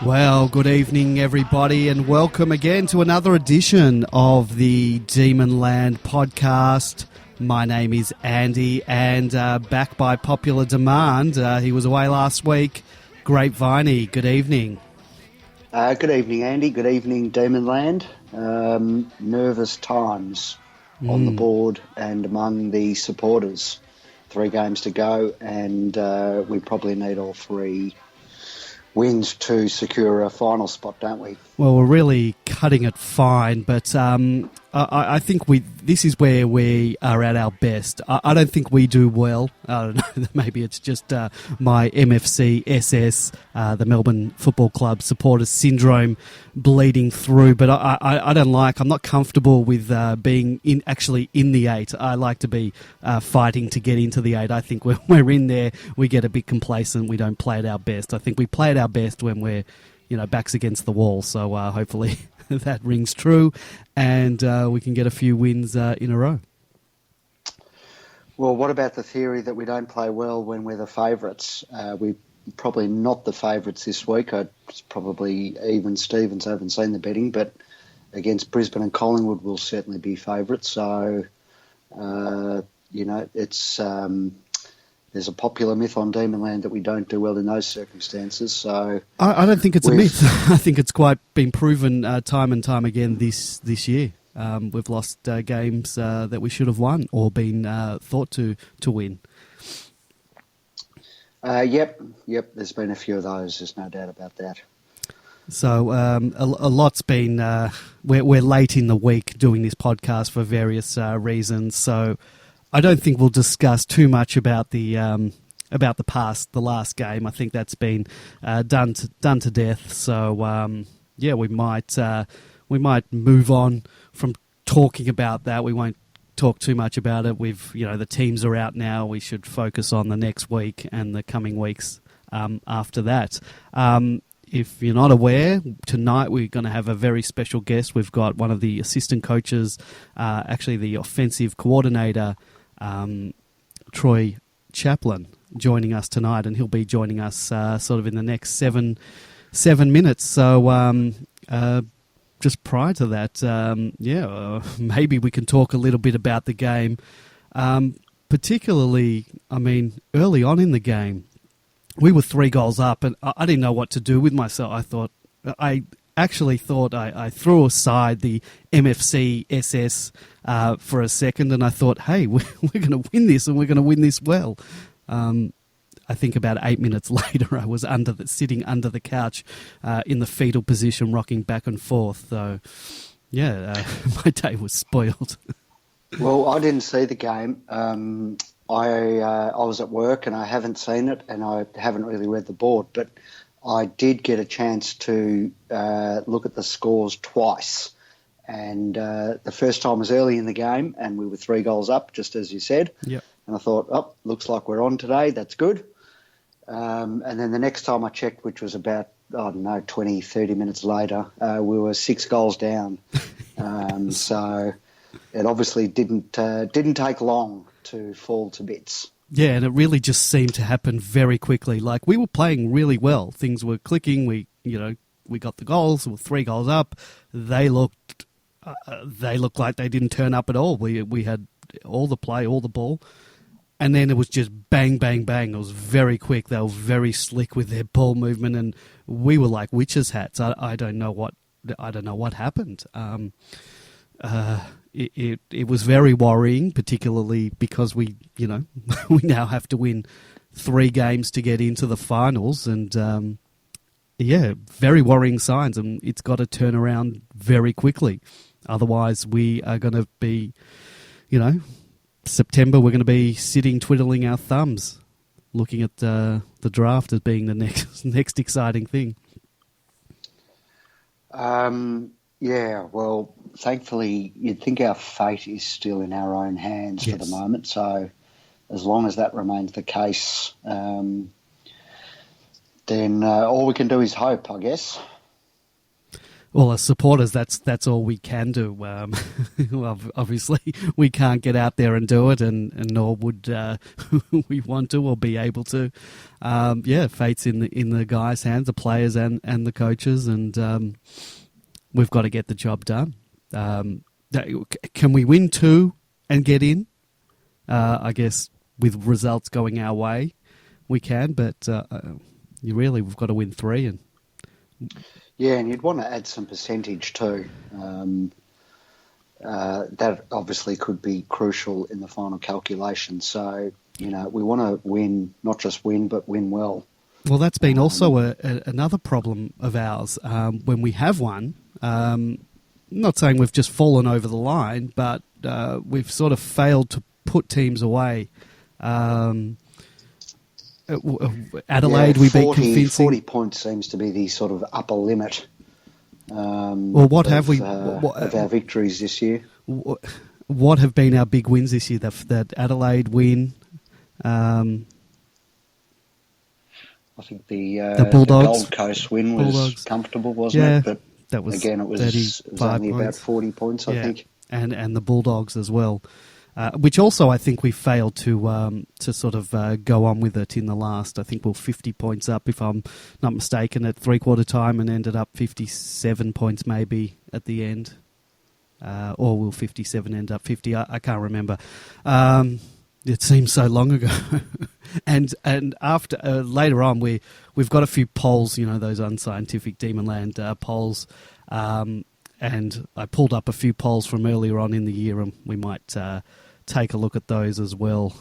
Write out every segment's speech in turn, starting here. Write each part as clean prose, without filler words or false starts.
Well, good evening, everybody, and welcome again to another edition of the Demonland podcast. My name is Andy, and back by popular demand, he was away last week. Grapeviney, good evening. Good evening, Andy. Good evening, Demonland. Nervous times on the board and among the supporters. 3 games to go, and we probably need all 3 wins to secure a final spot, don't we? Well, we're really cutting it fine, but I think this is where we are at our best. I don't think we do well. I don't know, maybe it's just my MFC SS, the Melbourne Football Club supporters syndrome bleeding through, but I'm not comfortable with being actually in the 8. I like to be fighting to get into the 8. I think when we're in there, we get a bit complacent. We don't play at our best. I think we play at our best when we're backs against the wall. So hopefully that rings true, and we can get a few wins in a row. Well, what about the theory that we don't play well when we're the favourites? We're probably not the favourites this week. It's probably even Stevens. I haven't seen the betting, but against Brisbane and Collingwood, we'll certainly be favourites. So, it's... There's a popular myth on Demonland that we don't do well in those circumstances. So I don't think it's a myth. I think it's quite been proven time and time again this year. We've lost games that we should have won or been thought to win. Yep. There's been a few of those. There's no doubt about that. So a lot's been. We're late in the week doing this podcast for various reasons. So I don't think we'll discuss too much about the past, the last game. I think that's been done to death. So we might move on from talking about that. We won't talk too much about it. The teams are out now. We should focus on the next week and the coming weeks after that. If you're not aware, tonight we're going to have a very special guest. We've got one of the assistant coaches, actually the offensive coordinator, Troy Chaplin, joining us tonight, and he'll be joining us sort of in the next seven minutes. So just prior to that, maybe we can talk a little bit about the game, particularly, early on in the game, we were 3 goals up, and I didn't know what to do with myself. I actually thought I threw aside the MFC SS for a second, and I thought, hey, we're going to win this, and we're going to win this well. I think about 8 minutes later, I was sitting under the couch in the fetal position, rocking back and forth. So, my day was spoiled. Well, I didn't see the game. I was at work, and I haven't seen it, and I haven't really read the board, but I did get a chance to look at the scores twice. And the first time was early in the game, and we were 3 goals up, just as you said. Yep. And I thought, looks like we're on today. That's good. And then the next time I checked, which was about, 20, 30 minutes later, we were 6 goals down. So it obviously didn't take long to fall to bits. Yeah, and it really just seemed to happen very quickly. Like, we were playing really well. Things were clicking. We got the goals. We were 3 goals up. They looked like they didn't turn up at all. We had all the play, all the ball, and then it was just bang, bang, bang. It was very quick. They were very slick with their ball movement, and we were like witches' hats. I don't know what happened. It was very worrying, particularly because we now have to win 3 games to get into the finals, and very worrying signs, and it's got to turn around very quickly. Otherwise, we are going to be, September, we're going to be sitting twiddling our thumbs, looking at the draft as being the next exciting thing. Yeah, well, thankfully, you'd think our fate is still in our own hands for the moment. So as long as that remains the case, then all we can do is hope, I guess. Well, as supporters, that's all we can do. Obviously, we can't get out there and do it, and nor would we want to or be able to. Fate's in the guys' hands, the players and the coaches, and we've got to get the job done. Can we win 2 and get in? I guess with results going our way, we can, but we've got to win 3 and. Yeah, and you'd want to add some percentage too. That obviously could be crucial in the final calculation. So, we want to win, not just win, but win well. Well, that's been also another problem of ours. When we have won, not saying we've just fallen over the line, but we've sort of failed to put teams away. Adelaide, we beat convincing. 40 points seems to be the sort of upper limit. What have we of our victories this year? What have been our big wins this year? That Adelaide win. I think the Gold Coast win was comfortable, wasn't it? But that was again, it was only about 40 points, I think. And the Bulldogs as well. Which also I think we failed to sort of go on with it in the last. I think we're 50 points up, if I'm not mistaken, at three-quarter time, and ended up 57 points maybe at the end. Or will 57 end up 50? I can't remember. It seems so long ago. and after later on, we've got a few polls, those unscientific Demonland polls. And I pulled up a few polls from earlier on in the year, and we might take a look at those as well,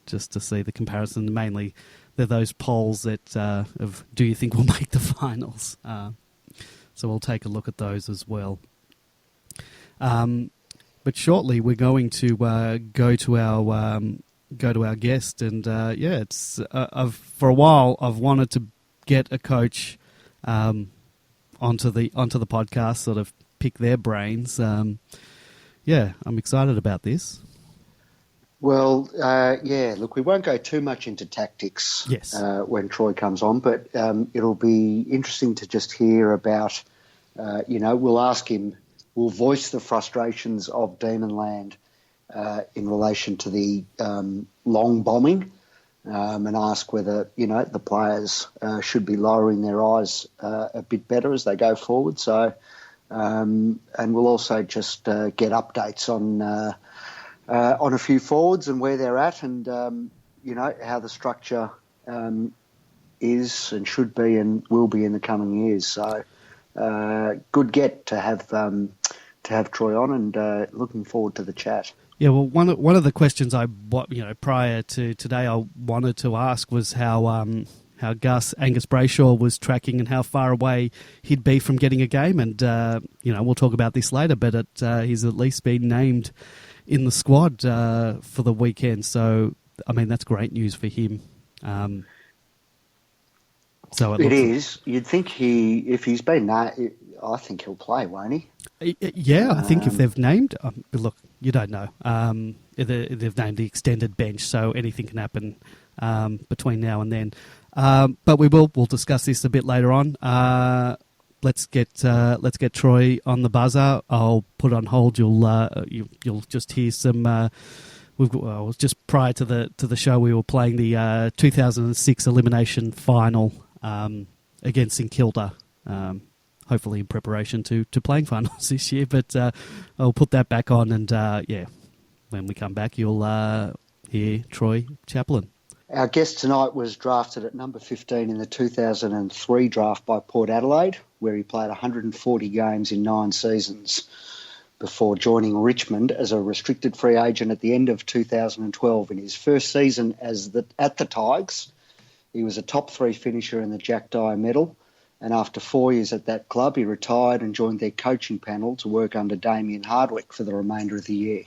just to see the comparison. Mainly, they're those polls that of do you think we'll make the finals? So we'll take a look at those as well. But shortly, we're going to go to our guest, and it's for a while I've wanted to get a coach onto the podcast, sort of pick their brains. I'm excited about this. Well, look, we won't go too much into tactics when Troy comes on, but it'll be interesting to just hear about, we'll ask him, we'll voice the frustrations of Demonland in relation to the long bombing, and ask whether, the players should be lowering their eyes a bit better as they go forward. So, and we'll also just get updates on a few forwards and where they're at, and how the structure is and should be and will be in the coming years. So, good get to have Troy on, and looking forward to the chat. Yeah, well, one of the questions prior to today I wanted to ask was how Angus Brayshaw was tracking and how far away he'd be from getting a game, and we'll talk about this later, but he's at least been named in the squad for the weekend. So, I mean, that's great news for him. It is. You'd think if he's been named, I think he'll play, won't he? Yeah, I think if they've named... look, you don't know. They've named the extended bench, so anything can happen between now and then. But we'll discuss this a bit later on. Let's get Troy on the buzzer. I'll put on hold. You'll just hear some... just prior to the show, we were playing the 2006 elimination final against St Kilda. Hopefully in preparation to playing finals this year. But I'll put that back on, and when we come back, you'll hear Troy Chaplin. Our guest tonight was drafted at number 15 in the 2003 draft by Port Adelaide, where he played 140 games in 9 seasons before joining Richmond as a restricted free agent at the end of 2012. In his first season at the Tigers, he was a top 3 finisher in the Jack Dyer medal, and after 4 years at that club, he retired and joined their coaching panel to work under Damien Hardwick for the remainder of the year.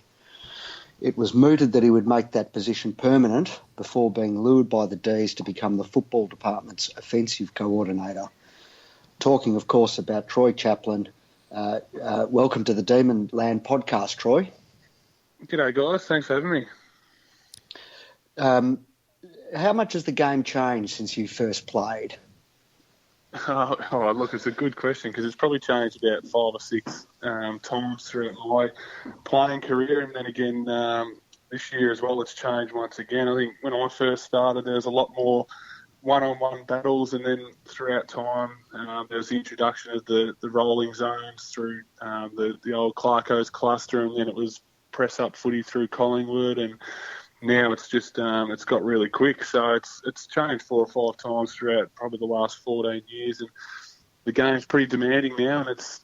It was mooted that he would make that position permanent before being lured by the D's to become the football department's offensive coordinator. Talking, of course, about Troy Chaplin. Welcome to the Demonland podcast, Troy. G'day, guys. Thanks for having me. How much has the game changed since you first played? Oh, look, it's a good question because it's probably changed about 5 or 6 times throughout my playing career, and then again this year as well. It's changed once again. I think when I first started, there was a lot more one-on-one battles, and then throughout time, there was the introduction of the rolling zones through the old Clarko's cluster, and then it was press-up footy through Collingwood, and now it's just it's got really quick. So it's changed 4 or 5 times throughout probably the last 14 years, and the game's pretty demanding now, and it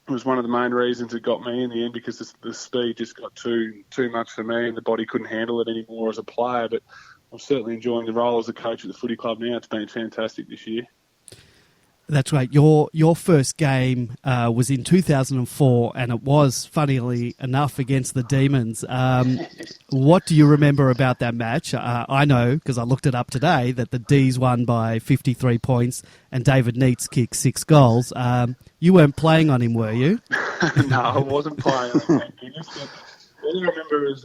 was one of the main reasons it got me in the end, because the speed just got too much for me, and the body couldn't handle it anymore as a player. But I'm certainly enjoying the role as a coach at the footy club now. It's been fantastic this year. That's right. Your first game was in 2004, and it was, funnily enough, against the Demons. What do you remember about that match? I know, because I looked it up today, that the D's won by 53 points and David Neitz kicked 6 goals. You weren't playing on him, were you? No, I wasn't playing on him. All I remember is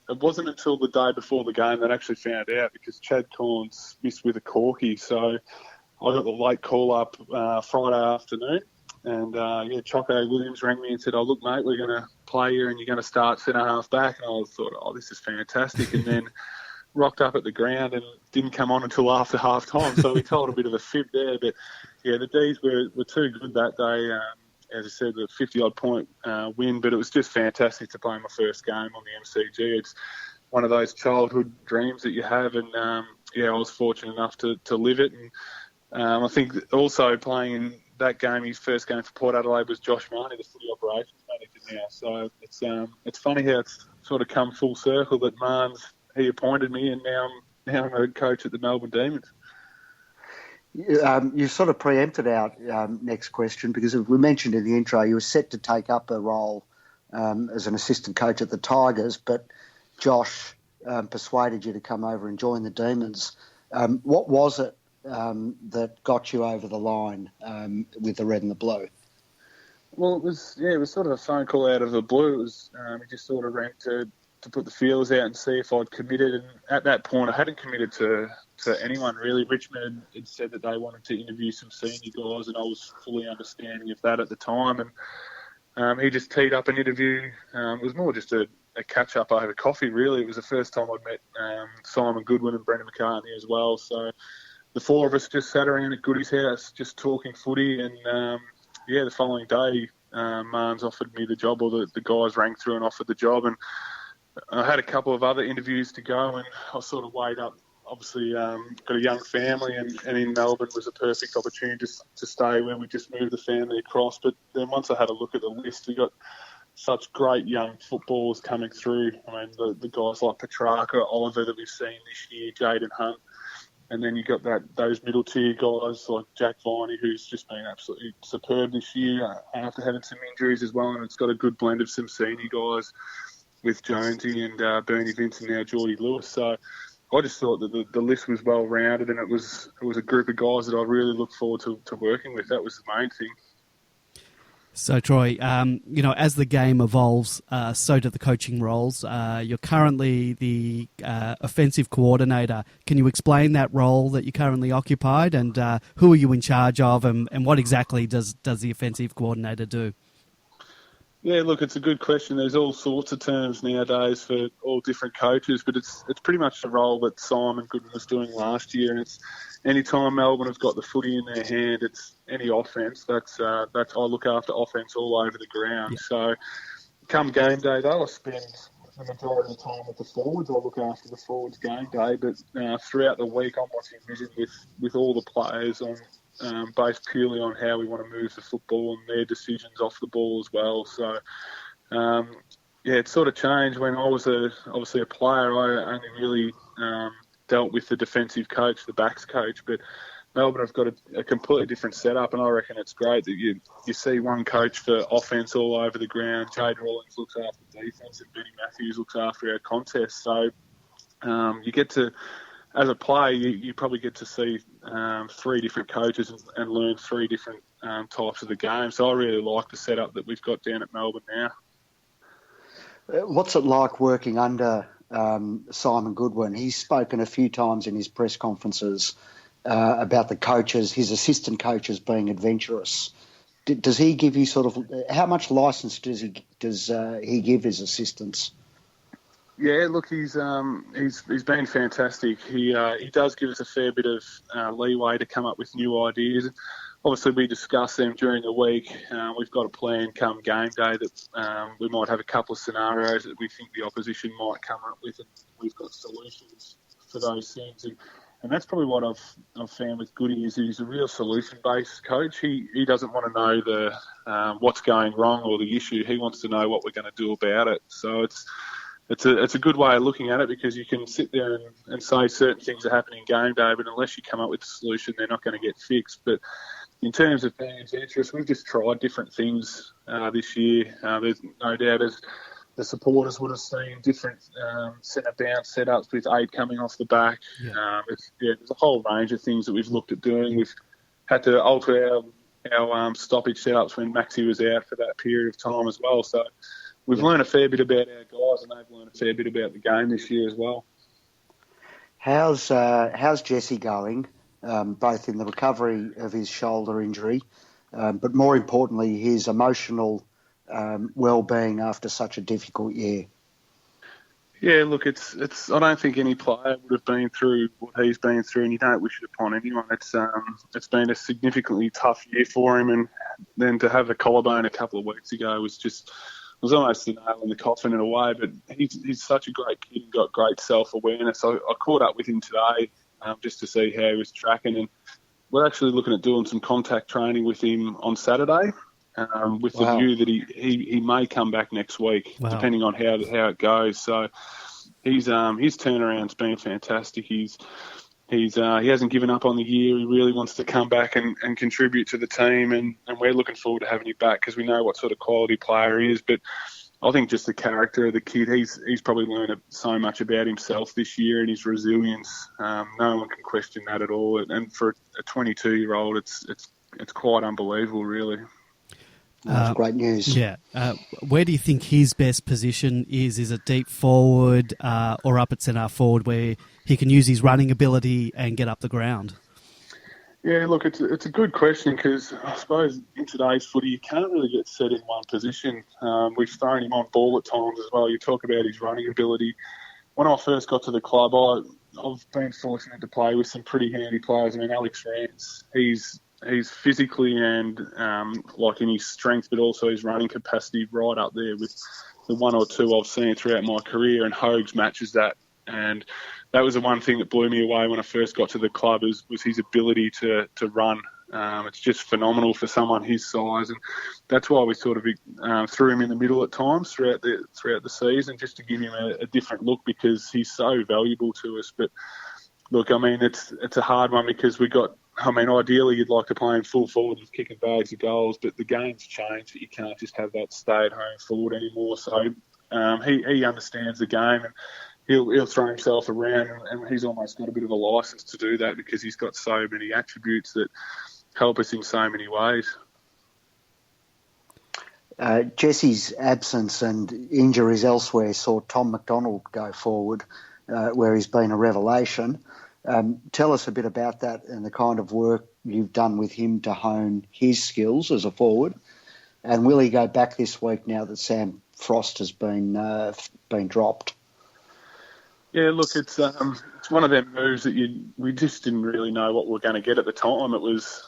it wasn't until the day before the game that I actually found out, because Chad Corns missed with a corky, so I got the late call up Friday afternoon, and Choco Williams rang me and said, "Oh, look, mate, we're going to play you and you're going to start centre-half back." And I thought, "Oh, this is fantastic." And then rocked up at the ground and didn't come on until after half-time, so we told a bit of a fib there. But, yeah, the D's were too good that day. As I said, the 50-odd point win, but it was just fantastic to play my first game on the MCG. It's one of those childhood dreams that you have, and, I was fortunate enough to live it. And I think also playing in that game, his first game for Port Adelaide, was Josh Marnie, the footy operations manager now. So it's funny how it's sort of come full circle that he appointed me, and now I'm a coach at the Melbourne Demons. You sort of preempted our next question, because we mentioned in the intro you were set to take up a role as an assistant coach at the Tigers, but Josh persuaded you to come over and join the Demons. What was it that got you over the line with the red and the blue? Well, it was sort of a phone call out of the blue. It was he just sort of rang to put the feelers out and see if I'd committed. And at that point, I hadn't committed to anyone really. Richmond had said that they wanted to interview some senior guys, and I was fully understanding of that at the time. And he just teed up an interview. It was more just a catch up over coffee, really. It was the first time I'd met Simon Goodwin and Brendan McCartney as well. So the 4 of us just sat around at Goody's house, just talking footy. And the following day, Marnes offered me the job, or the guys rang through and offered the job. And I had a couple of other interviews to go, and I sort of weighed up. Obviously, got a young family, and in Melbourne was a perfect opportunity to stay where we just moved the family across. But then once I had a look at the list, we got such great young footballers coming through. I mean, the guys like Petrarca, Oliver that we've seen this year, Jaden Hunt. And then you got those middle tier guys like Jack Viney, who's just been absolutely superb this year after having some injuries as well. And it's got a good blend of some senior guys with Jonesy and Bernie Vince and now Geordie Lewis. So I just thought that the list was well rounded, and it was a group of guys that I really look forward to working with. That was the main thing. So, Troy, as the game evolves, so do the coaching roles. You're currently the offensive coordinator. Can you explain that role that you currently occupied, and who are you in charge of, and what exactly does the offensive coordinator do? Yeah, look, it's a good question. There's all sorts of terms nowadays for all different coaches, but it's pretty much the role that Simon Goodwin was doing last year, and it's any time Melbourne have got the footy in their hand, it's any offence. That's I look after offence all over the ground. Yeah. So come game day, though, I spend the majority of the time with the forwards. I look after the forwards game day, but throughout the week I'm watching vision with all the players on based purely on how we want to move the football and their decisions off the ball as well. So it sort of changed when I was obviously a player. I only really dealt with the defensive coach, the backs coach, but Melbourne have got a completely different setup, and I reckon it's great that you see one coach for offence all over the ground. Jade Rawlings looks after defence, and Benny Matthews looks after our contest. So you get to, as a player, you probably get to see 3 different coaches and learn 3 different types of the game. So I really like the setup that we've got down at Melbourne now. What's it like working under Simon Goodwin? He's spoken a few times in his press conferences about the coaches, his assistant coaches being adventurous. Does he give you sort of how much license does he give his assistants? Yeah, look, he's been fantastic. He does give us a fair bit of leeway to come up with new ideas. Obviously, we discuss them during the week. We've got a plan come game day that we might have a couple of scenarios that we think the opposition might come up with, and we've got solutions for those things. And that's probably what I've found with Goody is he's a real solution-based coach. He doesn't want to know the what's going wrong or the issue. He wants to know what we're going to do about it. So it's a good way of looking at it because you can sit there and say certain things are happening game day, but unless you come up with a solution, they're not going to get fixed. But in terms of being adventurous, we've just tried different things this year. There's no doubt as the supporters would have seen different centre bounce setups with 8 coming off the back. Yeah. There's a whole range of things that we've looked at doing. We've had to alter our stoppage setups when Maxi was out for that period of time as well. So we've learned a fair bit about our guys, and they've learned a fair bit about the game this year as well. How's Jesse going, both in the recovery of his shoulder injury, but more importantly, his emotional well-being after such a difficult year? Yeah, look, it's. I don't think any player would have been through what he's been through, and you don't wish it upon anyone. It's been a significantly tough year for him, and then to have a collarbone a couple of weeks ago was almost the nail in the coffin in a way. But he's such a great kid and got great self-awareness. I caught up with him today just to see how he was tracking, and we're actually looking at doing some contact training with him on Saturday. With the view that he may come back next week, depending on how it goes. So his turnaround's been fantastic. He hasn't given up on the year. He really wants to come back and contribute to the team, and we're looking forward to having him back because we know what sort of quality player he is. But I think just the character of the kid, he's probably learned so much about himself this year and his resilience. No one can question that at all. And for a 22-year-old, it's quite unbelievable, really. That's great news. Yeah. Where do you think his best position is? Is it deep forward or up at centre forward where he can use his running ability and get up the ground? Yeah, look, it's a good question because I suppose in today's footy you can't really get set in one position. We've thrown him on ball at times as well. You talk about his running ability. When I first got to the club, I've been fortunate to play with some pretty handy players. I mean, Alex Rance, he's physically and like in his strength, but also his running capacity right up there with the one or two I've seen throughout my career, and Hogues matches that. And that was the one thing that blew me away when I first got to the club was his ability to run. It's just phenomenal for someone his size, and that's why we sort of threw him in the middle at times throughout the season, just to give him a different look because he's so valuable to us. But look, I mean, it's a hard one because ideally you'd like to play him full forward with kicking bags of goals, but the game's changed that you can't just have that stay-at-home forward anymore. So he understands the game, and he'll throw himself around, and he's almost got a bit of a license to do that because he's got so many attributes that help us in so many ways. Jesse's absence and injuries elsewhere saw Tom McDonald go forward, where he's been a revelation. Tell us a bit about that and the kind of work you've done with him to hone his skills as a forward. And will he go back this week now that Sam Frost has been dropped? Yeah, look, it's one of them moves that we just didn't really know what we were going to get at the time. It was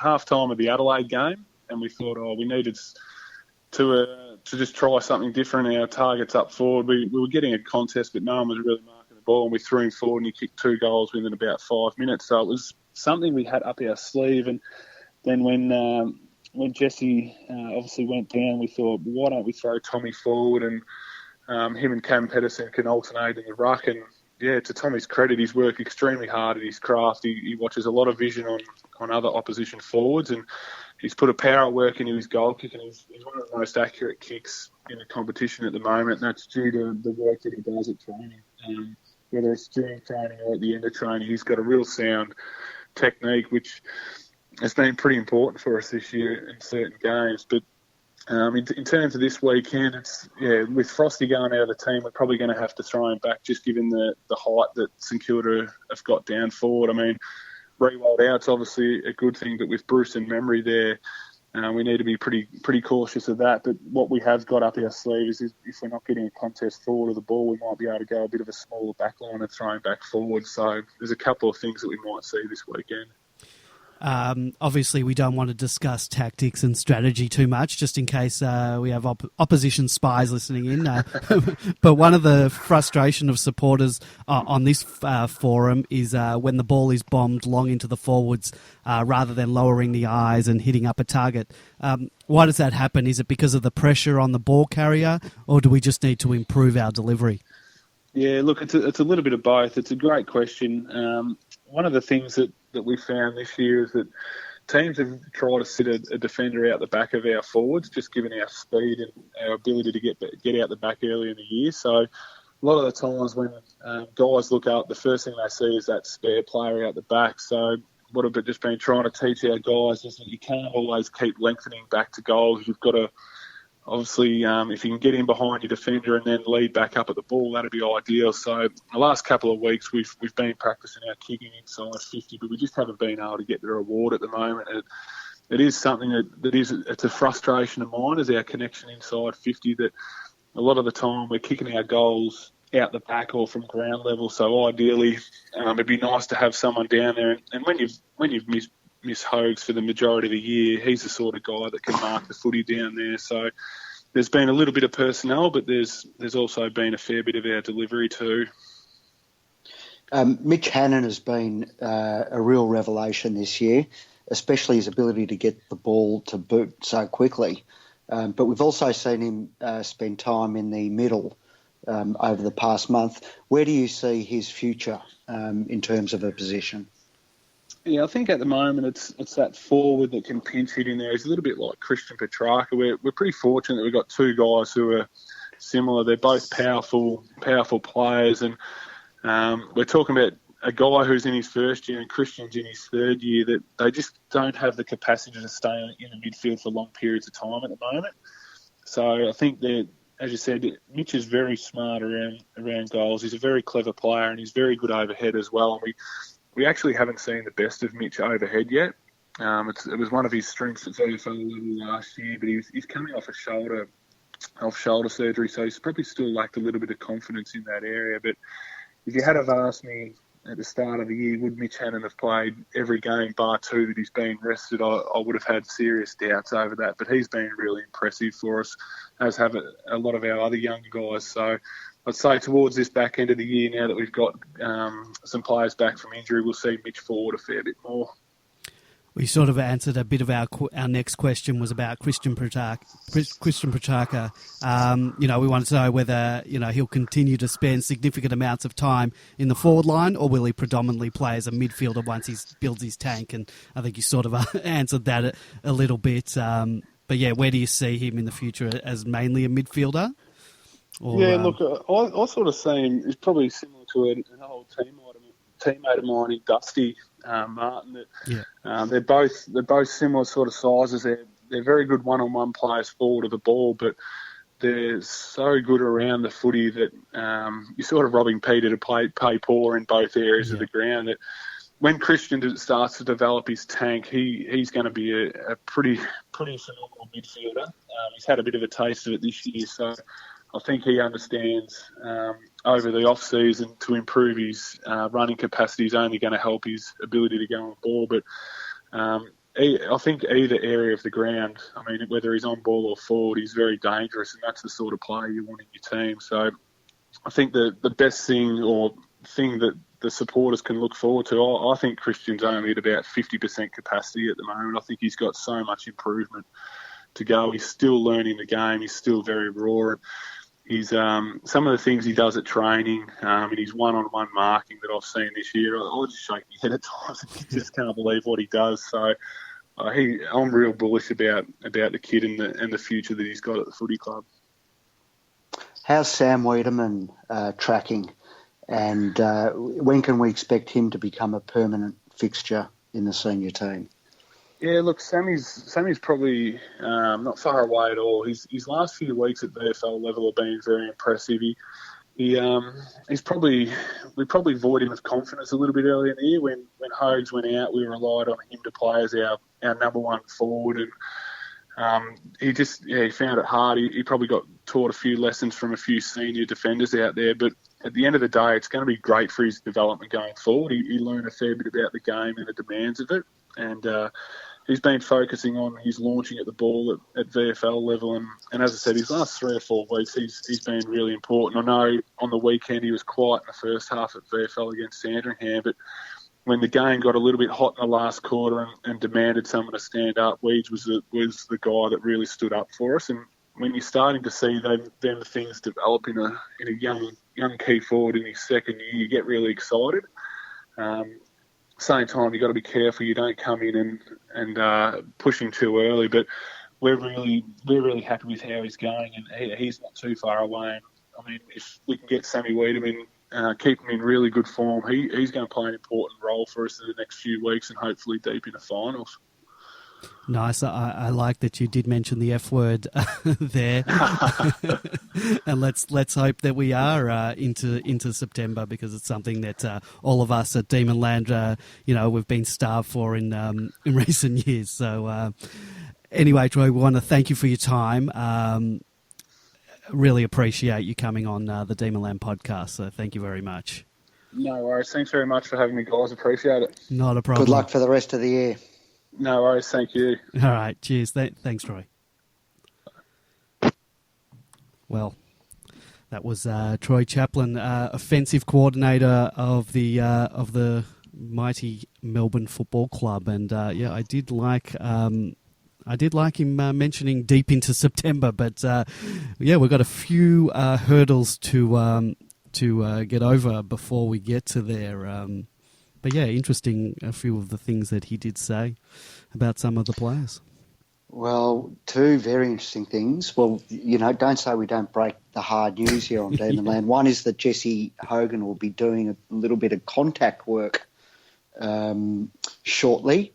half time of the Adelaide game, and we thought, we needed to just try something different. Our targets up forward, we were getting a contest, but no one was really marking the ball, and we threw him forward, and he kicked 2 goals within about 5 minutes. So it was something we had up our sleeve. And then when Jesse obviously went down, we thought, why don't we throw Tommy forward, and him and Cam Pedersen can alternate in the ruck. And yeah, to Tommy's credit, he's worked extremely hard at his craft. He watches a lot of vision on other opposition forwards, and he's put a power at work into his goal kick, and he's one of the most accurate kicks in the competition at the moment, and that's due to the work that he does at training. Whether it's during training or at the end of training, he's got a real sound technique, which has been pretty important for us this year in certain games. But In terms of this weekend, with Frosty going out of the team, we're probably going to have to throw him back, just given the height that St Kilda have got down forward. I mean, Rewald out's obviously a good thing, but with Bruce and Memory there, we need to be pretty cautious of that. But what we have got up our sleeve is if we're not getting a contest forward of the ball, we might be able to go a bit of a smaller back line and throw him back forward. So there's a couple of things that we might see this weekend. Obviously, we don't want to discuss tactics and strategy too much, just in case we have opposition spies listening in. But one of the frustration of supporters on this forum is when the ball is bombed long into the forwards rather than lowering the eyes and hitting up a target. Why does that happen? Is it because of the pressure on the ball carrier, or do we just need to improve our delivery? Yeah, look, it's a little bit of both. It's a great question. One of the things that we found this year is that teams have tried to sit a defender out the back of our forwards, just given our speed and our ability to get out the back early in the year. So a lot of the times when guys look up, the first thing they see is that spare player out the back. So what I've just been trying to teach our guys is that you can't always keep lengthening back to goals. You've got to, obviously, if you can get in behind your defender and then lead back up at the ball, that'd be ideal. So the last couple of weeks, we've been practicing our kicking inside 50, but we just haven't been able to get the reward at the moment. It is something it's a frustration of mine, is our connection inside 50, that a lot of the time we're kicking our goals out the back or from ground level. So ideally, it'd be nice to have someone down there. And when you've missed Hogues for the majority of the year, he's the sort of guy that can mark the footy down there. So there's been a little bit of personnel, but there's also been a fair bit of our delivery too. Mitch Hannon has been a real revelation this year, especially his ability to get the ball to boot so quickly. But we've also seen him spend time in the middle over the past month. Where do you see his future in terms of a position? Yeah, I think at the moment it's that forward that can pinch hit in there. He's a little bit like Christian Petrarca. We're pretty fortunate that we've got two guys who are similar. They're both powerful players, and we're talking about a guy who's in his first year and Christian's in his third year, that they just don't have the capacity to stay in the midfield for long periods of time at the moment. So I think that, as you said, Mitch is very smart around goals. He's a very clever player and he's very good overhead as well. And we actually haven't seen the best of Mitch overhead yet. It was one of his strengths at VFL level last year, but he's coming off shoulder surgery, so he's probably still lacked a little bit of confidence in that area. But if you had have asked me at the start of the year, would Mitch Hannon have played every game bar two that he's been rested, I would have had serious doubts over that. But he's been really impressive for us, as have a lot of our other younger guys. So I'd say towards this back end of the year, now that we've got some players back from injury, we'll see Mitch forward a fair bit more. We sort of answered a bit of our next question was about Christian Petrarca. We wanted to know whether he'll continue to spend significant amounts of time in the forward line, or will he predominantly play as a midfielder once he builds his tank? And I think you sort of answered that a little bit. But yeah, where do you see him in the future, as mainly a midfielder? Or, look, I sort of see him as probably similar to an old teammate of mine in Dusty Martin. They're both similar sort of sizes. They're very good one-on-one players forward of the ball, but they're so good around the footy that you're sort of robbing Peter to pay Paul in both areas of the ground. That when Christian starts to develop his tank, he's going to be a pretty phenomenal midfielder. He's had a bit of a taste of it this year, so I think he understands over the off-season to improve his running capacity is only going to help his ability to go on ball. But I think either area of the ground, I mean, whether he's on ball or forward, he's very dangerous, and that's the sort of player you want in your team. So I think the best thing that the supporters can look forward to, I think Christian's only at about 50% capacity at the moment. I think he's got so much improvement to go. He's still learning the game. He's still very raw. He's some of the things he does at training and his one-on-one marking that I've seen this year, I just shake my head at times. I just can't believe what he does. So I'm real bullish about the kid and the future that he's got at the footy club. How's Sam Wiedemann tracking, and when can we expect him to become a permanent fixture in the senior team? Yeah, look, Sammy's probably not far away at all. His last few weeks at VFL level have been very impressive. He's probably we probably void him of confidence a little bit early in the year when Hogs went out. We relied on him to play as our number one forward, and he found it hard. He probably got taught a few lessons from a few senior defenders out there, but at the end of the day, it's going to be great for his development going forward. He learned a fair bit about the game and the demands of it, and he's been focusing on his launching at the ball at VFL level. And as I said, his last 3 or 4 weeks, he's been really important. I know on the weekend he was quiet in the first half at VFL against Sandringham, but when the game got a little bit hot in the last quarter and demanded someone to stand up, Weege was the guy that really stood up for us. And when you're starting to see them things develop in a young key forward in his second year, you get really excited. Same time, you've got to be careful you don't come in and push him too early. But we're really happy with how he's going, and he's not too far away. I mean, if we can get Sammy Wiedemann, keep him in really good form, he's going to play an important role for us in the next few weeks and hopefully deep in the finals. Nice. I like that you did mention the F word there, and let's hope that we are into September, because it's something that all of us at Demonland, we've been starved for in recent years. So anyway, Troy, we want to thank you for your time. Really appreciate you coming on the Demonland podcast. So thank you very much. No worries. Thanks very much for having me, guys. Appreciate it. Not a problem. Good luck for the rest of the year. No worries, thank you. All right, cheers. Thanks, Troy. Well, that was Troy Chaplin, offensive coordinator of the mighty Melbourne Football Club, and I did like him mentioning deep into September, but we've got a few hurdles to get over before we get to there. But yeah, interesting, a few of the things that he did say about some of the players. Well, 2 very interesting things. Well, don't say we don't break the hard news here on Demonland. One is that Jesse Hogan will be doing a little bit of contact work shortly,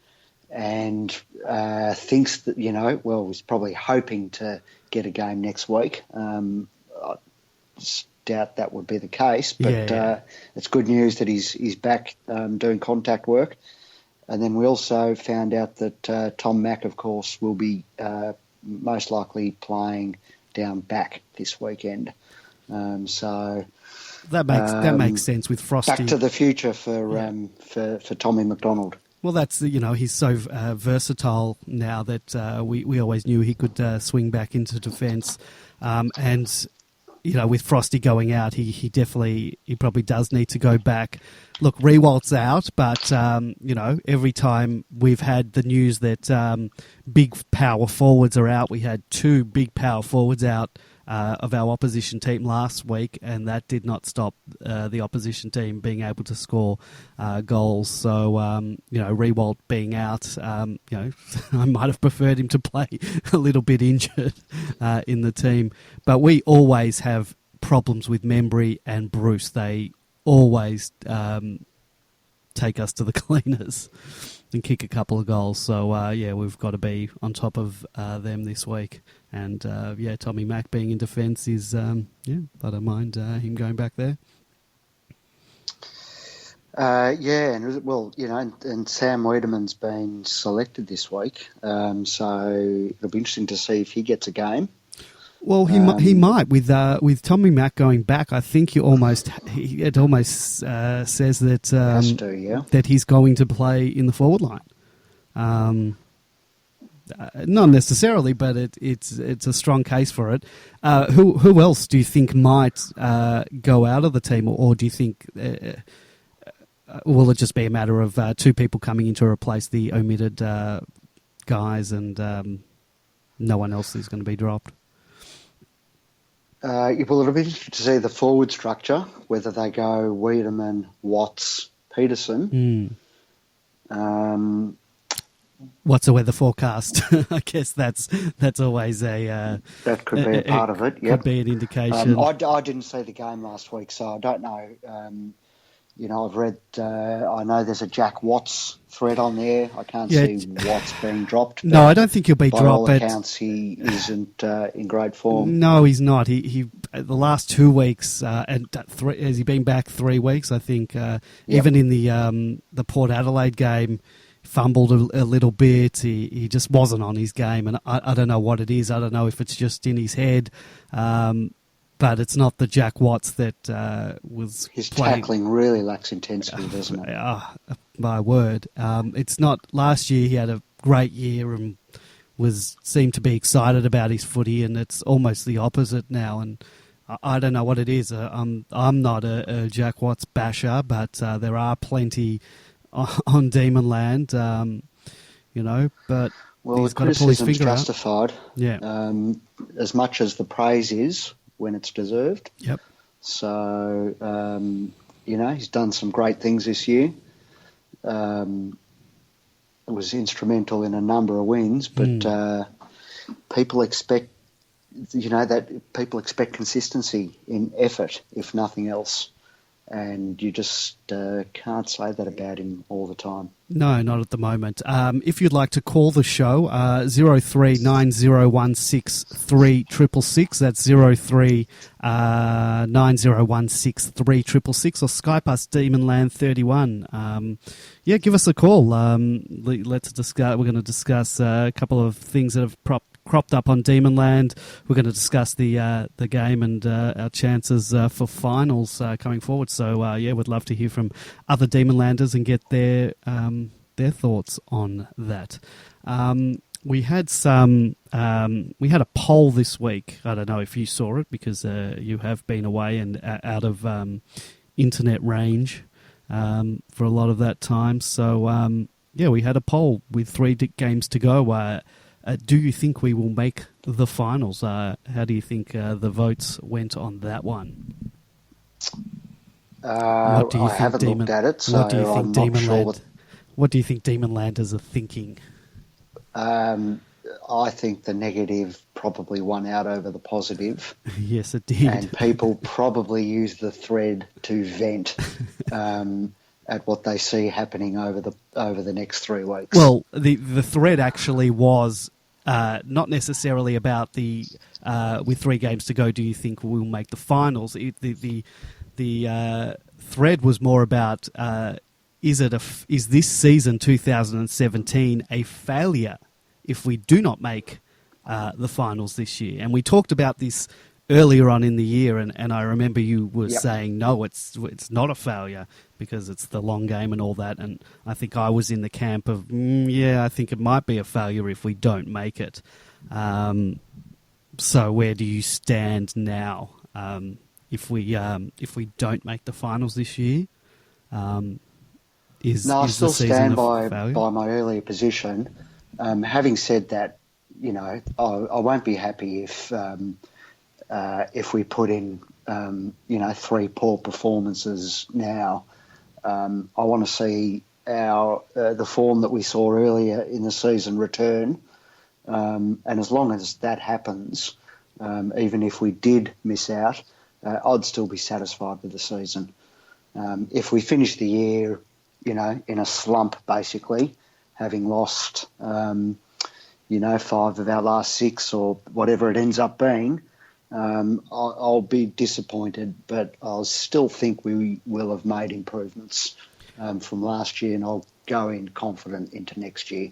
and thinks that, he's probably hoping to get a game next week. I doubt that would be the case, but it's good news that he's back doing contact work. And then we also found out that Tom Mack, of course, will be most likely playing down back this weekend. So that makes sense with Frosty. Back to the future for Tommy McDonald. Well, that's he's so versatile now that we always knew he could swing back into defence, and with Frosty going out, he probably does need to go back. Look, Rewalt's out, but every time we've had the news that big power forwards are out, we had 2 big power forwards out of our opposition team last week, and that did not stop the opposition team being able to score goals. So, Rewalt being out, I might have preferred him to play a little bit injured in the team. But we always have problems with Membry and Bruce. They always take us to the cleaners and kick a couple of goals. So, we've got to be on top of them this week. And, Tommy Mack being in defence is, I don't mind him going back there. And Sam Wiedemann's been selected this week. So it'll be interesting to see if he gets a game. Well, he might with Tommy Mack going back. I think it almost says that that he's going to play in the forward line. Not necessarily, but it's a strong case for it. Who else do you think might go out of the team, or do you think will it just be a matter of 2 people coming in to replace the omitted guys, and no one else is going to be dropped? It'll be interesting to see the forward structure, whether they go Wiedemann, Watts, Peterson. What's the weather forecast? I guess that's always a... that could be a part of it, Could be an indication. I didn't see the game last week, so I don't know I've read. I know there's a Jack Watts thread on there. I can't Yeah, see Watts being dropped. No, I don't think he'll be by dropped. all But accounts, he isn't in great form. no, he's not. He the last 2 weeks and has he been back 3 weeks? I think even in the Port Adelaide game, fumbled a little bit. He just wasn't on his game, and I don't know what it is. I don't know if it's just in his head, but it's not the Jack Watts that was His playing. tackling really lacks intensity, doesn't it? My word, it's not. Last year he had a great year and seemed to be excited about his footy, and it's almost the opposite now. And I don't know what it is. I'm not a Jack Watts basher, but there are plenty on Demonland, but Well, he's the got to pull his criticism's finger out. justified. Yeah. As much as the praise is when it's deserved. Yep. So, he's done some great things this year. It was instrumental in a number of wins, but people expect, people expect consistency in effort, if nothing else. And you just can't say that about him all the time. No, not at the moment. If you'd like to call the show, 0390163666, that's 0390163666, or Skype us Demonland31. Give us a call. Let's discuss. We're going to discuss a couple of things that have cropped up on Demonland. We're going to discuss the game and our chances for finals coming forward. So we'd love to hear from other Demonlanders and get their thoughts on that. We had a poll this week. I don't know if you saw it because you have been away and out of internet range for a lot of that time. So we had a poll with 3 games to go. Do you think we will make the finals? How do you think the votes went on that one? I haven't looked at it, so I'm not sure. What do you think Demonlanders are thinking? I think the negative probably won out over the positive. Yes, it did. And people probably use the thread to vent at what they see happening over the next 3 weeks. Well, the thread actually was not necessarily about the with 3 games to go, do you think we'll make the finals? The thread was more about is this season 2017 a failure if we do not make the finals this year? And we talked about this earlier on in the year, and I remember you were saying, no, it's not a failure because it's the long game and all that. And I think I was in the camp of, I think it might be a failure if we don't make it. So where do you stand now? If we don't make the finals this year, I still stand by my earlier position. Having said that, I won't be happy if we put in 3 poor performances now. I want to see the form that we saw earlier in the season return, and as long as that happens, even if we did miss out, I'd still be satisfied with the season. If we finish the year, in a slump, basically, having lost, 5 of our last 6 or whatever it ends up being, I'll be disappointed, but I'll still think we will have made improvements from last year, and I'll go in confident into next year.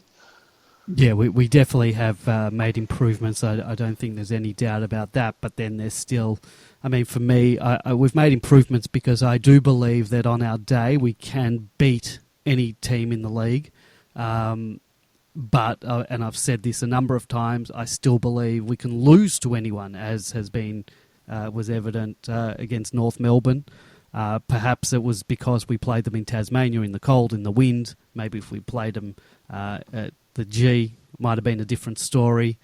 Yeah, we definitely have made improvements. I don't think there's any doubt about that. But then there's still, for me, we've made improvements because I do believe that on our day we can beat any team in the league. But and I've said this a number of times, I still believe we can lose to anyone, as has been was evident against North Melbourne. Perhaps it was because we played them in Tasmania in the cold, in the wind. Maybe if we played them at the G, it might have been a different story.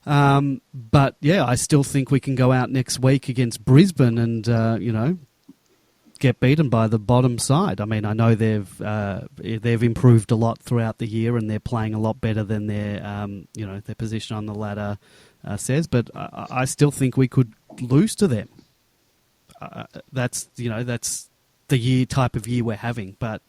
But yeah, I still think we can go out next week against Brisbane and get beaten by the bottom side. I know they've improved a lot throughout the year and they're playing a lot better than their position on the ladder says. But I still think we could lose to them. That's the type of year we're having. But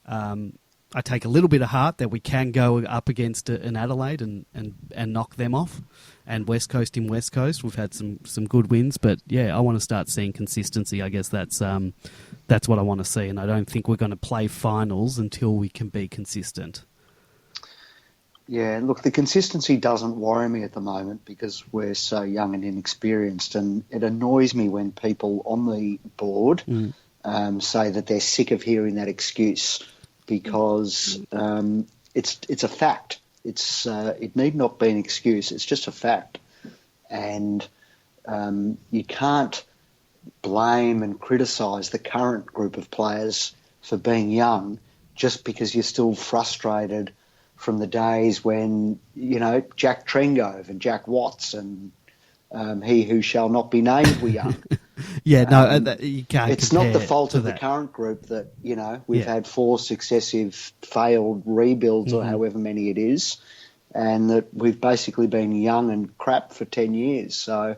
I take a little bit of heart that we can go up against an Adelaide and knock them off. And West Coast in West Coast, we've had some good wins. But yeah, I want to start seeing consistency. I guess that's what I want to see. And I don't think we're going to play finals until we can be consistent. Yeah, look, the consistency doesn't worry me at the moment because we're so young and inexperienced, and it annoys me when people on the board say that they're sick of hearing that excuse because it's a fact. It need not be an excuse. It's just a fact, and you can't blame and criticise the current group of players for being young just because you're still frustrated from the days when, Jack Trengove and Jack Watts and he who shall not be named were young. You can't. It's not the fault of the current group that, we've had 4 successive failed rebuilds or however many it is, and that we've basically been young and crap for 10 years. So,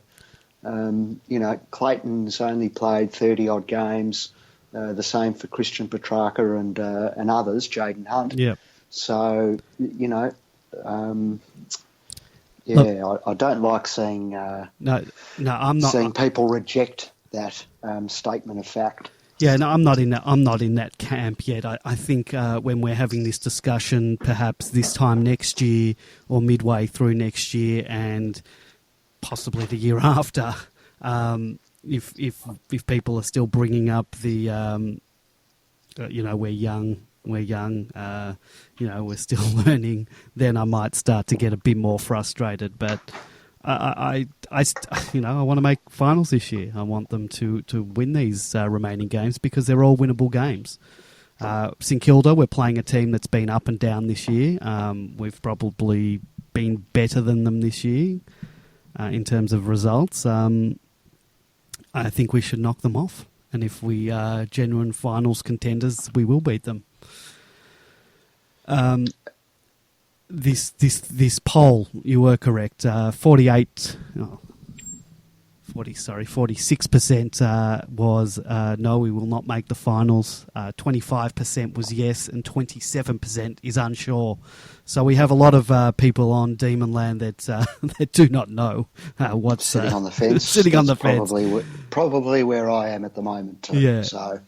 Clayton's only played 30-odd games, the same for Christian Petrarca and others, Jaden Hunt. Yeah. So, I don't like seeing I'm not seeing people reject that statement of fact. Yeah, no, I'm not in that camp yet. I think when we're having this discussion, perhaps this time next year or midway through next year, and possibly the year after, if people are still bringing up the, we're young. We're young, we're still learning, then I might start to get a bit more frustrated. But I want to make finals this year. I want them to win these remaining games because they're all winnable games. St Kilda, we're playing a team that's been up and down this year. We've probably been better than them this year in terms of results. I think we should knock them off. And if we are genuine finals contenders, we will beat them. This poll, you were correct. 46% was no, we will not make the finals. 25% was yes, and 27% is unsure. So we have a lot of people on Demonland that do not know what's sitting on the fence. Sitting on the fence, probably where I am at the moment too. Yeah. So,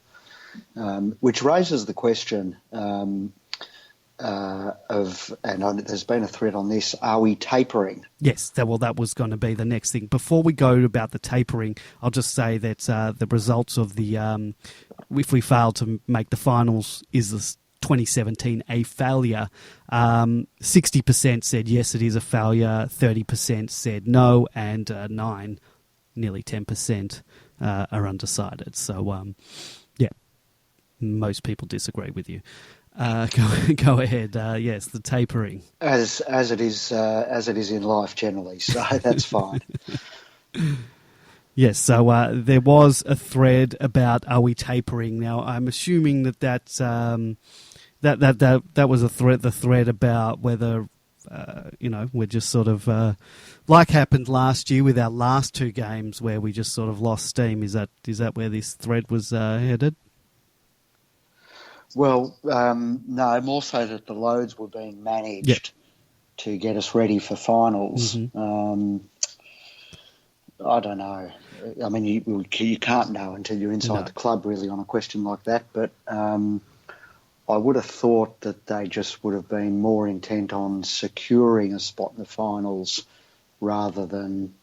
which raises the question. There's been a thread on this. Are we tapering? Yes, that was going to be the next thing. Before we go about the tapering, I'll just say that the results of the if we fail to make the finals is this 2017 a failure. 60% said yes, it is a failure. 30% said no, and nearly 10% are undecided. So, most people disagree with you. Go ahead. Yes, the tapering, as it is in life generally. So that's fine. Yes. So there was a thread about are we tapering? Now I'm assuming that was a thread. The thread about whether we're just sort of like happened last year with our last 2 games where we just sort of lost steam. Is that where this thread was headed? Well, no, more so that the loads were being managed to get us ready for finals. Mm-hmm. I don't know. I mean, you can't know until you're inside the club, really, on a question like that. But I would have thought that they just would have been more intent on securing a spot in the finals rather than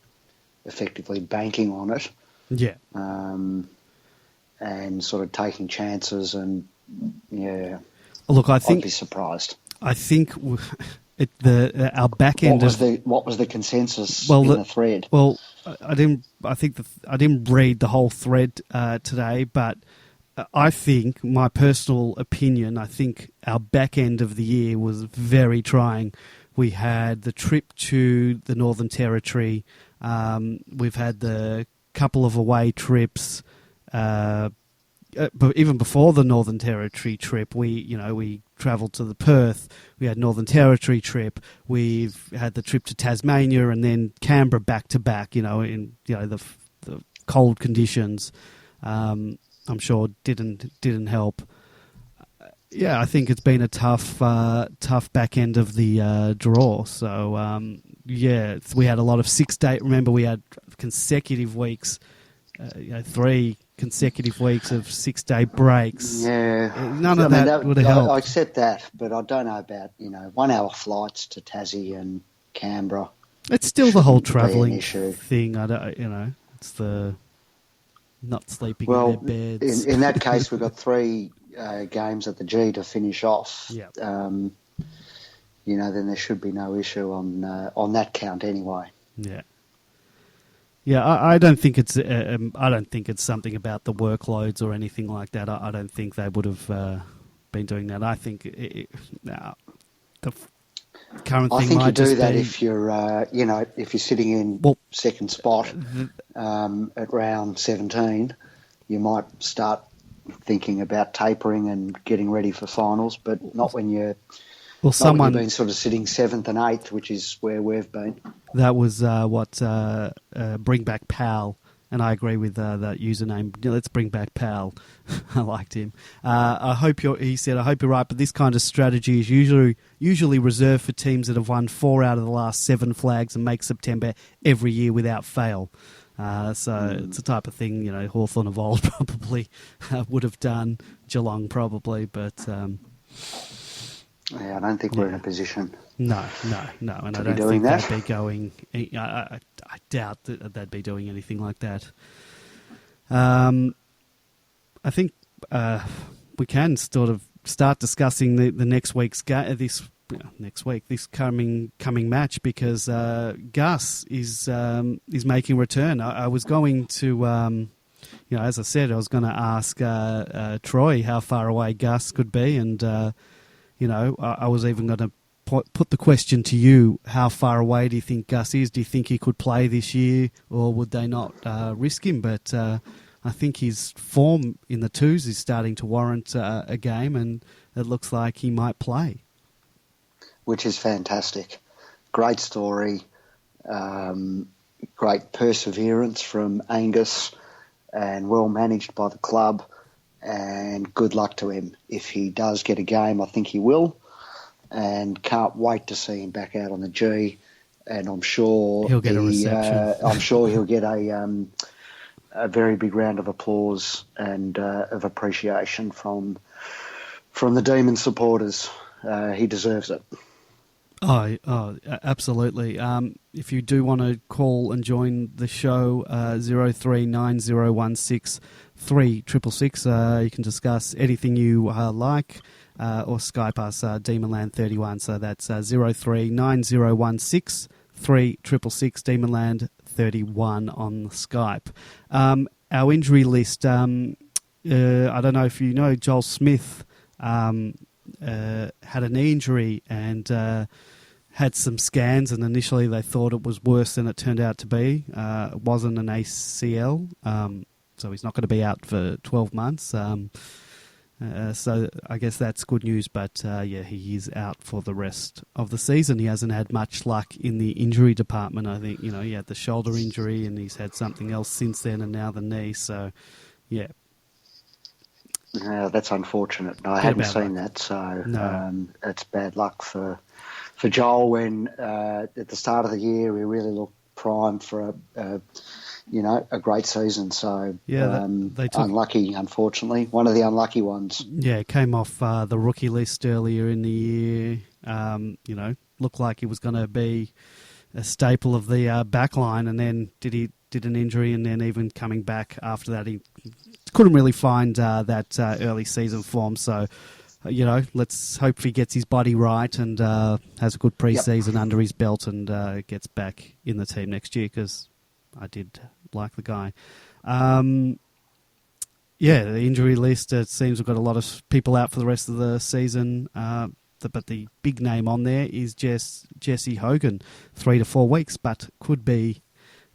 effectively banking on it. Yeah. And sort of taking chances and... Yeah. Look, I'd be surprised. I think our back end. What was the consensus in the thread? Well, I didn't read the whole thread today, but I think my personal opinion. I think our back end of the year was very trying. We had the trip to the Northern Territory. We've had the couple of away trips. But even before the Northern Territory trip, we travelled to the Perth. We had Northern Territory trip. We've had the trip to Tasmania and then Canberra back to back. In the cold conditions. I'm sure didn't help. Yeah, I think it's been a tough back end of the draw. So we had a lot of 6 day. Remember, we had consecutive weeks, 3 consecutive weeks of 6 day breaks. Yeah, none of that would have helped. I accept that, but I don't know about 1 hour flights to Tassie and Canberra. It's still the whole travelling thing. I don't, it's the not sleeping in their beds. In that case, we've got 3 games at the G to finish off. Yeah. Then there should be no issue on that count anyway. Yeah. Yeah, I don't think it's something about the workloads or anything like that. I don't think they would have been doing that. I think the current thing. I think might you do just that be, if you're if you're sitting in second spot at round 17, you might start thinking about tapering and getting ready for finals, but not when you've been sort of sitting 7th and 8th, which is where we've been. That was Bring Back Pal, and I agree with that username. Let's bring back Pal. I liked him. He said, I hope you're right, but this kind of strategy is usually reserved for teams that have won 4 out of the last 7 flags and make September every year without fail. It's the type of thing, Hawthorn of old probably would have done, Geelong probably, but... I don't think we're in a position. No, and I don't think they'd be going... I doubt that they'd be doing anything like that. I think we can sort of start discussing the next week's this coming match, because Gus is making a return. I was going to, as I said, I was going to ask Troy how far away Gus could be, and I was even going to put the question to you: how far away do you think Gus is? Do you think he could play this year, or would they not risk him? But I think his form in the twos is starting to warrant a game, and it looks like he might play. Which is fantastic. Great story, great perseverance from Angus, and well managed by the club, and good luck to him. If he does get a game, I think he will, and can't wait to see him back out on the G, and I'm sure he'll get a reception. I'm sure he'll get a very big round of applause and of appreciation from the Demon supporters. He deserves it. Oh, absolutely. If you do want to call and join the show, 0390163666, you can discuss anything you like, or Skype us, Demonland31. So that's 0390163666, Demonland31 on Skype. Our injury list, I don't know if you know, Joel Smith had a knee injury and had some scans, and initially they thought it was worse than it turned out to be. It wasn't an ACL, so he's not going to be out for 12 months. So I guess that's good news, but he is out for the rest of the season. He hasn't had much luck in the injury department. I think, he had the shoulder injury and he's had something else since then, and now the knee, so yeah. That's unfortunate. No, I hadn't seen that, so no. It's bad luck for Joel when at the start of the year we really looked primed for a great season. So they took, unlucky, unfortunately, one of the unlucky ones. Yeah, came off the rookie list earlier in the year. Looked like he was going to be a staple of the back line, and then did an injury, and then even coming back after that, he couldn't really find that early season form. So, let's hope he gets his body right and has a good pre-season under his belt and gets back in the team next year, because I did like the guy. The injury list, it seems we've got a lot of people out for the rest of the season. But the big name on there is Jesse Hogan, 3 to 4 weeks, but could be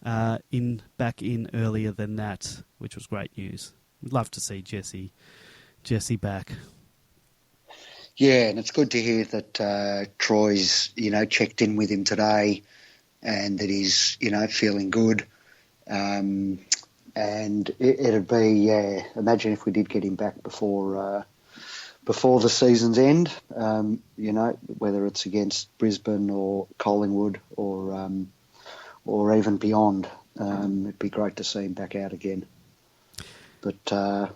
back in earlier than that, which was great news. We'd love to see Jesse back. Yeah, and it's good to hear that Troy's, checked in with him today and that he's, feeling good. and it'd be, imagine if we did get him back before the season's end, whether it's against Brisbane or Collingwood or even beyond. It'd be great to see him back out again. But,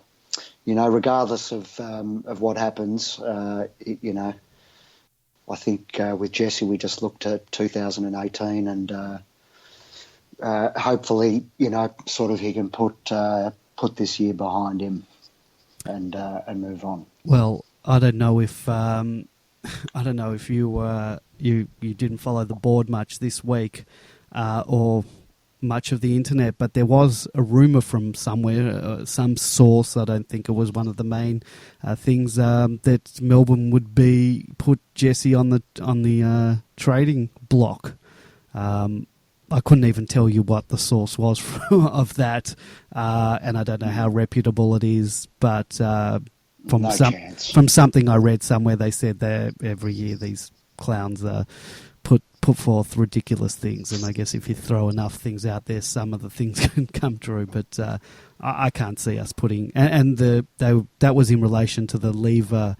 regardless of what happens, I think with Jesse we just looked at 2018 and hopefully, sort of he can put this year behind him and move on. Well, I don't know if you didn't follow the board much this week or much of the internet, but there was a rumour from somewhere, some source, I don't think it was one of the main things, that Melbourne would put Jesse on the trading block. I couldn't even tell you what the source was of that, and I don't know how reputable it is, but from something I read somewhere, they said that every year these clowns put forth ridiculous things, and I guess if you throw enough things out there, some of the things can come true. But I can't see us putting, that was in relation to the Lever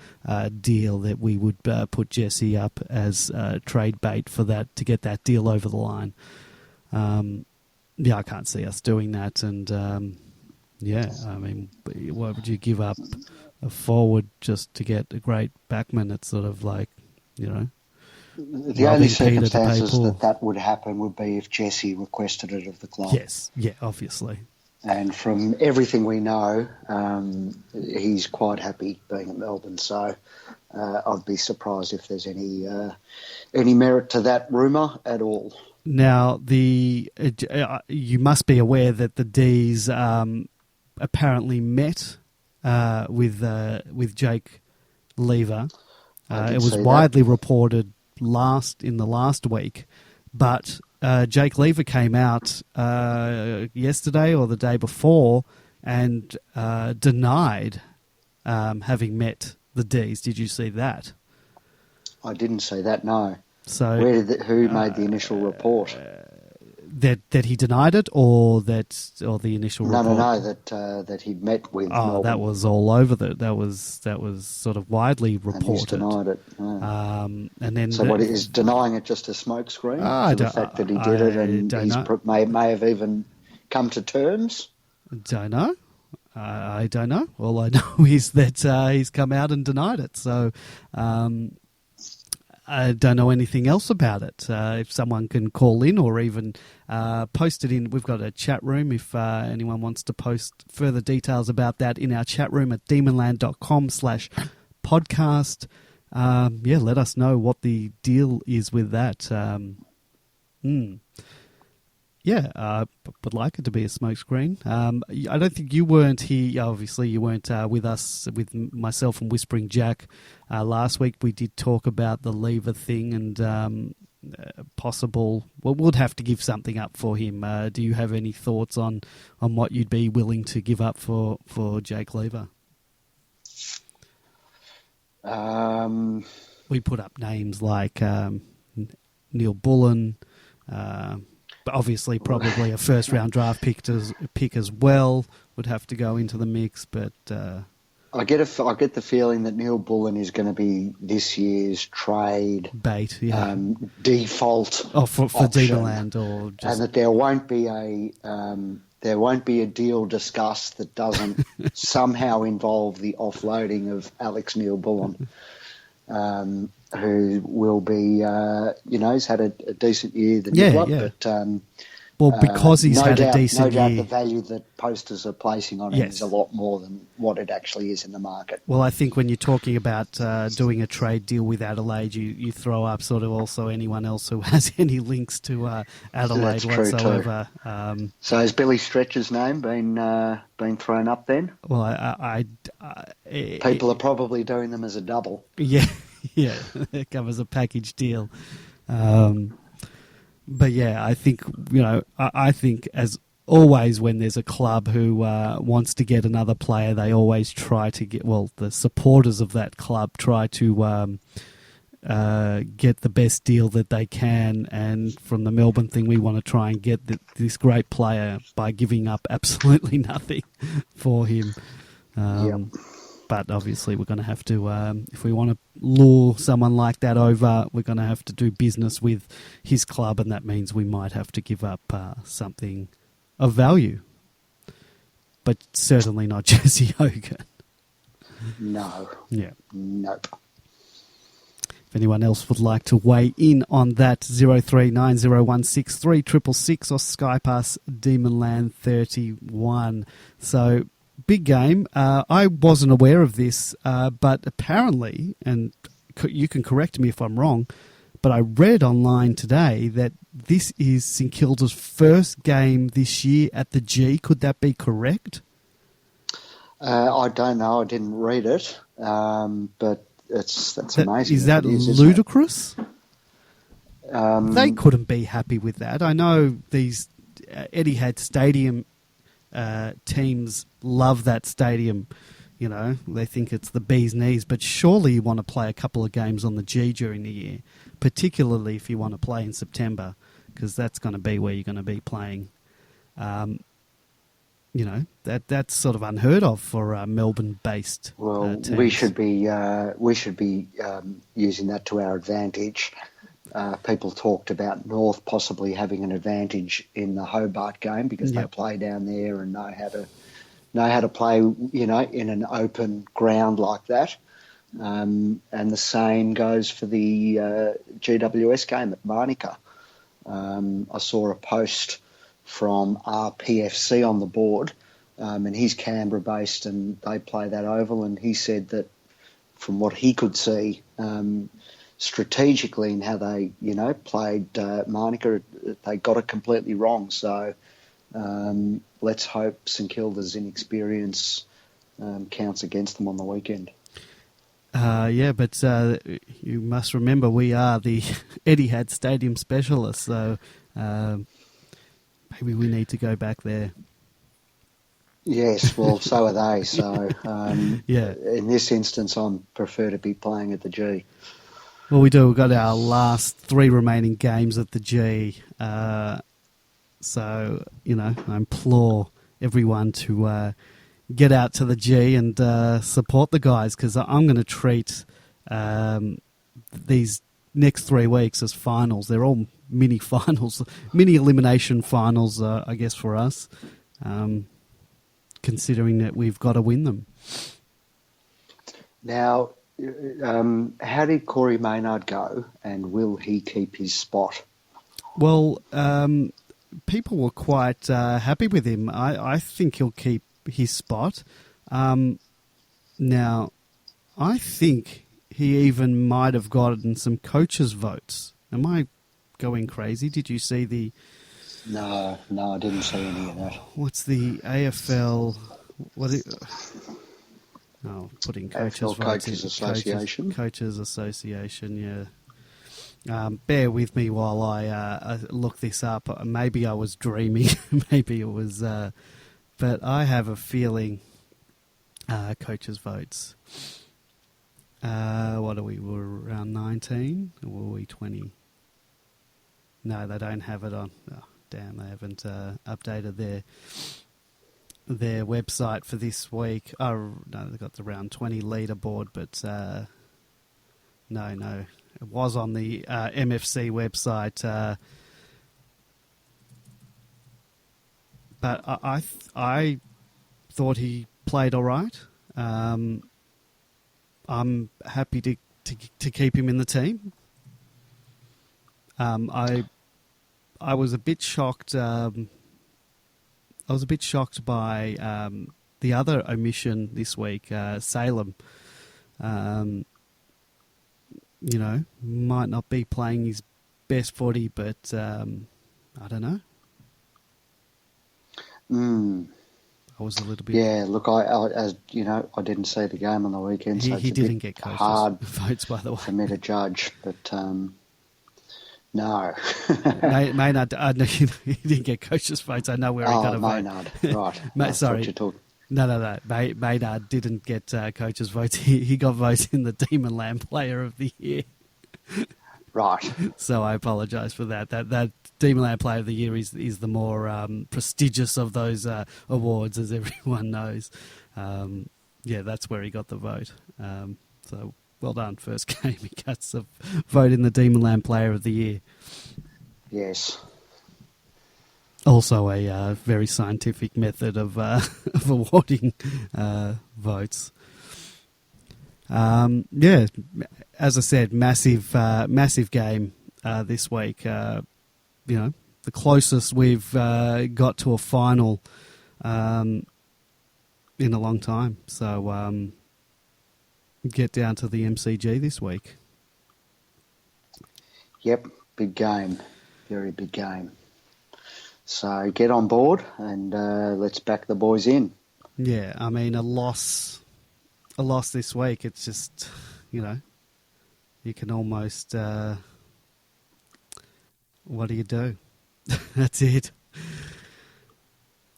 deal that we would put Jesse up as trade bait for that to get that deal over the line. I can't see us doing that, and I mean, why would you give up a forward just to get a great backman? It's sort of like, the only circumstances that would happen would be if Jesse requested it of the club. Yes, yeah, obviously. And from everything we know, he's quite happy being at Melbourne. So I'd be surprised if there's any merit to that rumour at all. Now, you must be aware that the D's apparently met with Jake Lever. It was widely reported in the last week, but Jake Lever came out yesterday or the day before and denied having met the D's. Did you see that? I didn't see that, no. So who made the initial report? That he denied it, or the initial report? No, that he'd met with. Melbourne. That was all over that was sort of widely reported. And he's denied it. Yeah. And then what is denying it just a smokescreen? The fact that he did it, and he may have even come to terms. Don't know. I don't know. All I know is that he's come out and denied it. So. I don't know anything else about it. If someone can call in or even post it in, we've got a chat room. If anyone wants to post further details about that in our chat room at demonland.com/podcast. Let us know what the deal is with that. Would like it to be a smokescreen. I don't think you weren't here. Obviously, you weren't with us, with myself and Whispering Jack last week. We did talk about the Lever thing and possible. Well, we'll have to give something up for him. Do you have any thoughts on what you'd be willing to give up for Jake Lever? We put up names like Neil Bullen. But obviously, probably a first-round draft pick as well would have to go into the mix. But I get the feeling that Neil Bullen is going to be this year's trade bait, default for Demonland, or just... and that there won't be a deal discussed that doesn't somehow involve the offloading of Alex Neil Bullen. Who will be, he's had a decent year, but because he's had a decent year. No doubt the value that posters are placing on him is a lot more than what it actually is in the market. Well, I think when you're talking about doing a trade deal with Adelaide, you throw up sort of also anyone else who has any links to Adelaide whatsoever. So has Billy Stretcher's name been thrown up then? Well, people are probably doing them as a double. Yeah. Yeah, it covers a package deal. But yeah, I think, I think as always when there's a club who wants to get another player, they always try to get, the supporters of that club try to get the best deal that they can, and from the Melbourne thing, we want to try and get this great player by giving up absolutely nothing for him. But obviously, we're going to have to, if we want to lure someone like that over, we're going to have to do business with his club, and that means we might have to give up something of value. But certainly not Jesse Hogan. No. Yeah. Nope. If anyone else would like to weigh in on that, 0390163666 or Skype us Demonland31. So, big game. I wasn't aware of this, but apparently, and you can correct me if I'm wrong, but I read online today that this is St Kilda's first game this year at the G. Could that be correct? I don't know. I didn't read it, but that's amazing. Is that ludicrous? They couldn't be happy with that. I know these Etihad Stadium teams love that stadium. You know, they think it's the bee's knees, but surely you want to play a couple of games on the G during the year, particularly if you want to play in September, because that's going to be where you're going to be playing. You know, that's sort of unheard of for Melbourne-based teams. we should be using that to our advantage. People talked about North possibly having an advantage in the Hobart game because they play down there and know how to play, you know, in an open ground like that. And the same goes for the GWS game at Manuka. I saw a post from RPFC on the board, and he's Canberra-based, and they play that oval, and he said that from what he could see, strategically in how they, you know, played Manuka, they got it completely wrong. So let's hope St Kilda's inexperience counts against them on the weekend. But you must remember we are the Etihad Stadium specialists, so maybe we need to go back there. Yes, well, so are they. So in this instance, I prefer to be playing at the G. Well, we do. We've got our last 3 remaining games at the G. So, you know, I implore everyone to get out to the G and support the guys, because I'm going to treat these next 3 weeks as finals. They're all mini finals, mini elimination finals, I guess, for us, considering that we've got to win them. Now, how did Corey Maynard go, and will he keep his spot? Well, people were quite happy with him. I think he'll keep his spot. Now, I think he even might have gotten some coaches' votes. Am I going crazy? Did you see the... No, I didn't see any of that. What's the AFL... putting coaches' AFL votes Coaches Association. Coaches Association, yeah. Bear with me while I look this up. Maybe I was dreaming. Maybe it was... but I have a feeling coaches' votes. What are we? We're around 19? Or were we 20? No, they don't have it on. Oh, damn, they haven't updated their website for this week. Oh, no, they've got the round 20 leaderboard, but no. It was on the MFC website. But I thought he played all right. I'm happy to keep him in the team. I was a bit shocked. I was a bit shocked by the other omission this week, Salem. You know, might not be playing his best footy, but I don't know. I was a little bit... Yeah, look, I as you know, I didn't see the game on the weekend, so he it's didn't get coaches hard votes, by the way, for me to judge. But no, Maynard, no, he didn't get coaches votes. I know where he got a Maynard, vote. right? Mate, sorry, no. Maynard didn't get coaches votes. He got votes in the Demonland Player of the Year. Right. So I apologise for that. That Demonland Player of the Year is the more prestigious of those awards, as everyone knows. That's where he got the vote. So well done, first game he gets a vote in the Demonland Player of the Year. Yes. Also a very scientific method of awarding votes. As I said, massive game this week. The closest we've got to a final in a long time. So get down to the MCG this week. Yep, big game, very big game. So get on board and let's back the boys in. Yeah, I mean a loss this week. It's just you can almost. What do you do? That's it.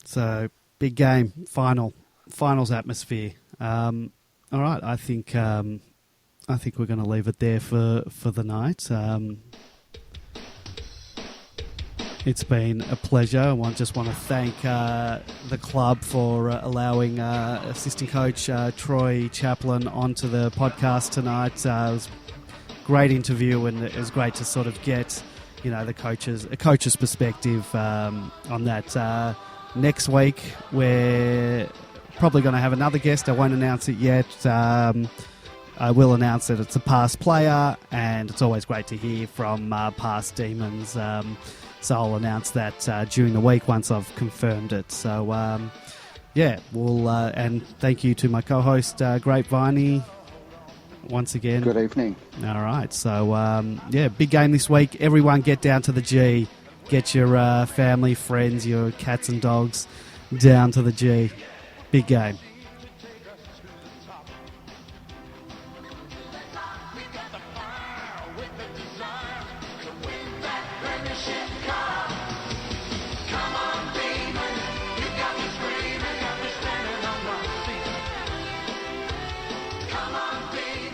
So big game, finals atmosphere. All right, I think we're going to leave it there for the night. It's been a pleasure. I just want to thank the club for allowing assistant coach Troy Chaplin onto the podcast tonight. It was a great interview, and it was great to sort of get a coach's perspective on that. Next week we're probably going to have another guest. I won't announce it yet. I will announce that it's a past player, and it's always great to hear from past Demons. So I'll announce that during the week once I've confirmed it. So, we'll and thank you to my co-host, Grapeviney, once again. Good evening. All right. So, big game this week. Everyone get down to the G. Get your family, friends, your cats and dogs down to the G. Big game. Come on, baby.